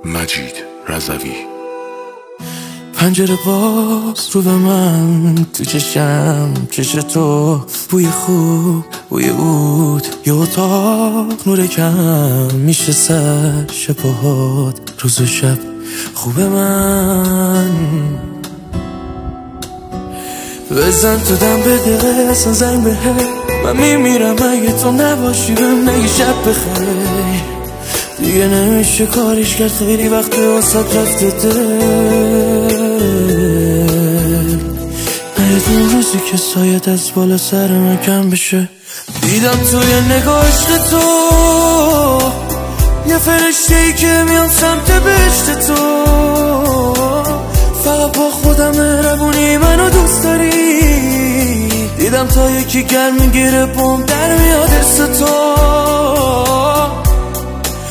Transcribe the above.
مجید رضوی. پنجره باز رو به من، تو چشم چش تو، بوی خوب بوی عود، یه اتاق نور کم میشه سر شبهات، روز و شب خوب من. بزن تو دم بده اصلا زنگ به من میمیرم اگه تو نباشی، بهم نگی شب بخیر. دیگه نمیشه کاریش کرد، خیلی وقت واسه رفته دل. اون روزی که سایت از بالا سر من کم بشه، دیدم توی نگاه عشق تو یه فرشته ای که میام سمت بهشت تو. فقط با خودم مهربونی منو دوست داری، دیدم تا یکی گرم میگیره بوم در میاد دست تو.